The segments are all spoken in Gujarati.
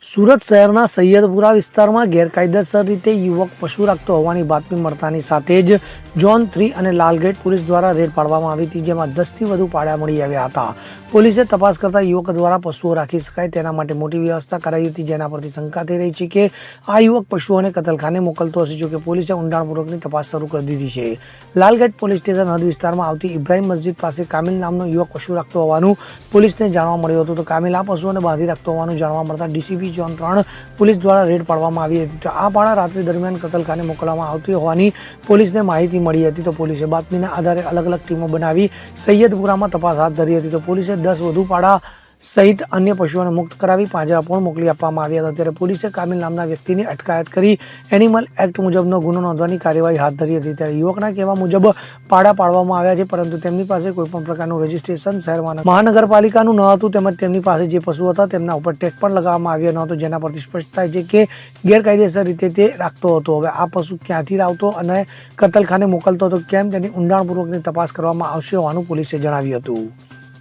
સુરત શહેરના સૈયદપુરા વિસ્તારમાં ગેરકાયદેસર રીતે યુવક પશુ રાખતો હોવાની બાતમી મળતાની સાથે જ ઝોન 3 અને લાલગેટ પોલીસ દ્વારા રેડ પાડવામાં આવી હતી, જેમાં 10થી વધુ પાડા મળી આવ્યા હતા. પોલીસે તપાસ કરતા યુવક દ્વારા પશુઓ રાખી શકાય તેના માટે મોટી વ્યવસ્થા કરાઈ હતી, જેના પરથી શંકા થઈ રહી છે કે આ યુવક પશુઓને કતલખાને મોકલતો હશે. જોકે પોલીસે ઊંડાણપૂર્વકની તપાસ શરૂ કરી દીધી છે. લાલગેટ પોલીસ સ્ટેશન હદ વિસ્તારમાં આવતી ઇબ્રાહિમ મસ્જિદ પાસે કામિલ નામનો યુવક પશુ રાખતો હોવાનું પોલીસને જાણવા મળ્યું હતું. તો કામિલ આ પશુઓને બાંધી રાખતો હોવાનું જાણવા મળતા ડીસીપી ઝોન 3 પોલીસ દ્વારા રેડ પાડવામાં આવી હતી. તો આ પાડા રાત્રિ દરમિયાન કતલખાને મોકલવામાં આવતી હોવાની પોલીસને માહિતી મળી હતી. તો પોલીસે બાતમીના આધારે અલગ અલગ ટીમો બનાવી સૈયદપુરામાં તપાસ હાથ ધરી હતી. તો પોલીસે 10 વધુ પાડા સહિત અન્ય પશુઓને મુક્ત કરાવી પાંજરા પણ મોકલી આપવામાં આવ્યા હતા. ત્યારે પોલીસે કામિલ નામના વ્યક્તિની અટકાયત કરી એનિમલ એક્ટ મુજબનો ગુનો નોંધવાની કાર્યવાહી હાથ ધરી હતી. ત્યારે યુવકના કહેવા મુજબ પાડા પાડવામાં આવ્યા છે, પરંતુ તેમની પાસે કોઈપણ પ્રકારનું રજીસ્ટ્રેશન શહેરમાં મહાનગરપાલિકાનું ન હતું. તેમજ તેમની પાસે જે પશુ હતા તેમના ઉપર ટેગ પણ લગાવવામાં આવ્યો ન હતો, જેના પરથી સ્પષ્ટ થાય છે કે ગેરકાયદેસર રીતે તે રાખતો હતો. હવે આ પશુ ક્યાંથી લાવતો અને કતલખાને મોકલતો હતો, કેમ તેની ઊંડાણપૂર્વકની તપાસ કરવામાં આવશે હોવાનું પોલીસે જણાવ્યું હતું.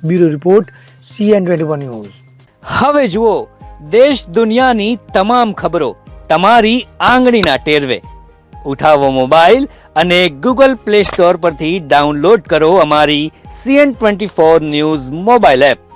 Bureau report CN21 news. હવે જુઓ દેશ દુનિયાની તમામ ખબરો તમારી આંગળીના ટેરવે. ઉઠાવો મોબાઈલ અને Google Play Store પરથી ડાઉનલોડ કરો અમારી CN24 ન્યૂઝ મોબાઈલ એપ.